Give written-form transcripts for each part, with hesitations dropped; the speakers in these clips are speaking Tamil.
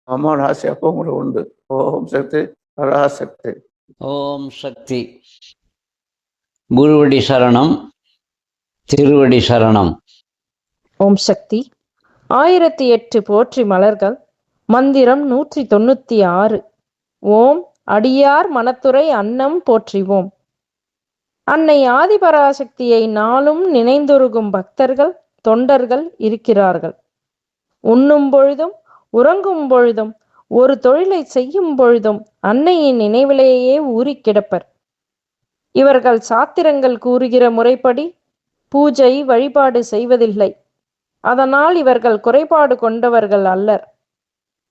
அம்மா ராசி அப்போ உங்களுக்கு உண்டு. ஓம் சக்தி பராசக்தி. ஓம் சக்தி. குருவடி சரணம், திருவடி சரணம். ஓம் சக்தி. 1008 போற்றி மலர்கள். மந்திரம் 196. ஓம் அடியார் மனத்துறை அன்னம் போற்றிவோம். அன்னை ஆதிபராசக்தியை நாளும் நினைந்துருகும் பக்தர்கள் தொண்டர்கள் இருக்கிறார்கள். உண்ணும் பொழுதும் உறங்கும் பொழுதும் ஒரு தொழிலை செய்யும் பொழுதும் அன்னையின் நினைவிலேயே ஊறி கிடப்பர். இவர்கள் சாத்திரங்கள் கூறுகிற முறைப்படி பூஜை வழிபாடு செய்வதில்லை. அதனால் இவர்கள் குறைபாடு கொண்டவர்கள் அல்லர்.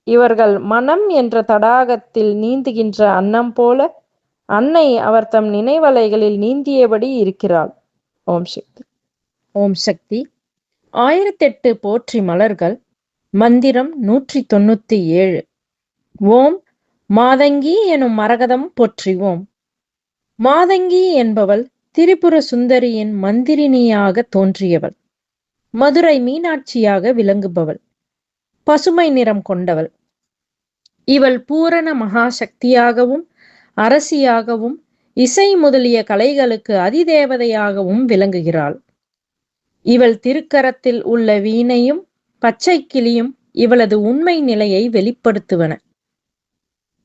இவர்கள் மனம் என்ற தடாகத்தில் நீந்துகின்ற அன்னம் போல அன்னை அவர் தம் நினைவலைகளில் நீந்தியபடி இருக்கிறாள். ஓம் சக்தி. ஓம் சக்தி. 1008 போற்றி மலர்கள். மந்திரம் 197. ஓம் மாதங்கி எனும் மரகதம் போற்றிவோம். மாதங்கி என்பவள் திரிபுர சுந்தரியின் மந்திரினியாக தோன்றியவள். மதுரை மீனாட்சியாக விளங்குபவள். பசுமை நிறம் கொண்டவள். இவள் பூரண மகாசக்தியாகவும் அரசியாகவும் இசை முதலிய கலைகளுக்கு அதிதேவதையாகவும் விளங்குகிறாள். இவள் திருக்கரத்தில் உள்ள வீணையும் பச்சை கிளியும் இவளது உண்மை நிலையை வெளிப்படுத்துவன.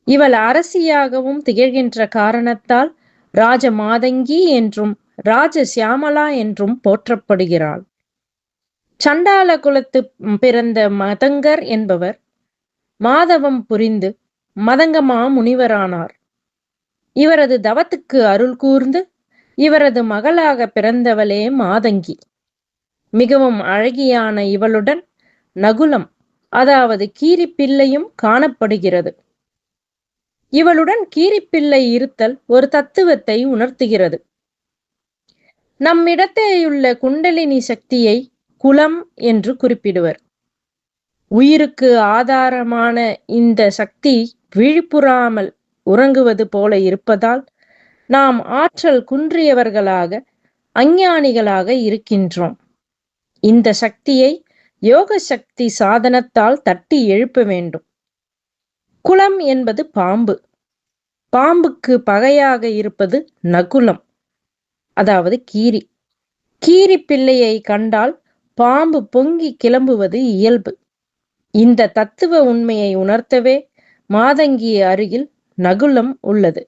இவள் அரசியாகவும் திகழ்கின்ற காரணத்தால் ராஜ மாதங்கி என்றும் ராஜ சியாமலா என்றும் போற்றப்படுகிறாள். சண்டால குலத்து பிறந்த மதங்கர் என்பவர் மாதவம் புரிந்து மதங்கமா முனிவரானார். இவரது தவத்துக்கு அருள் கூர்ந்து இவரது மகளாக பிறந்தவளே மாதங்கி. மிகவும் அழகியான இவளுடன் நகுலம் அதாவது கீரிப்பிள்ளையும் காணப்படுகிறது. இவளுடன் கீரிப்பிள்ளை இருத்தல் ஒரு தத்துவத்தை உணர்த்துகிறது. நம்மிடத்தேயுள்ள குண்டலினி சக்தியை குலம் என்று குறிப்பிடுவர். உயிருக்கு ஆதாரமான இந்த சக்தி விழிப்புறாமல் உறங்குவது போல இருப்பதால் நாம் ஆற்றல் குன்றியவர்களாக அஞ்ஞானிகளாக இருக்கின்றோம். இந்த சக்தியை யோக சக்தி சாதனத்தால் தட்டி எழுப்ப வேண்டும். குலம் என்பது பாம்பு. பாம்புக்கு பகையாக இருப்பது நகுலம் அதாவது கீரி. கீரி பிள்ளையை கண்டால் பாம்பு பொங்கி கிளம்புவது இயல்பு. இந்த தத்துவ உண்மையை உணர்த்தவே மாதங்கி அருகில் நகுலம் உள்ளது.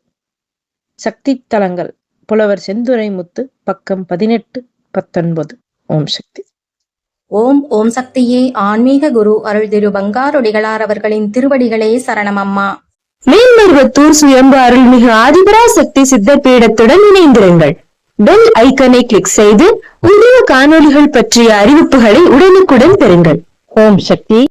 சக்தி தலங்கள் புலவர் செந்துரைமுத்து, பக்கம் 18-19. ஓம் சக்தி. ஓம் ஓம் சக்தியே. ஆன்மீக குரு அருள் திரு பங்காரொடிகளார் அவர்களின் திருவடிகளே சரணம் அம்மா. மேல்மருவத்தூர் சுயம்பு அருள்மிகு ஆதிபராசக்தி சித்தர் பீடத்துடன் இணைந்திருங்கள். பெல் ஐக்கனை கிளிக் செய்து உங்கள் காணொலிகள் பற்றிய அறிவிப்புகளை உடனுக்குடன் பெறுங்கள். ஓம் சக்தி.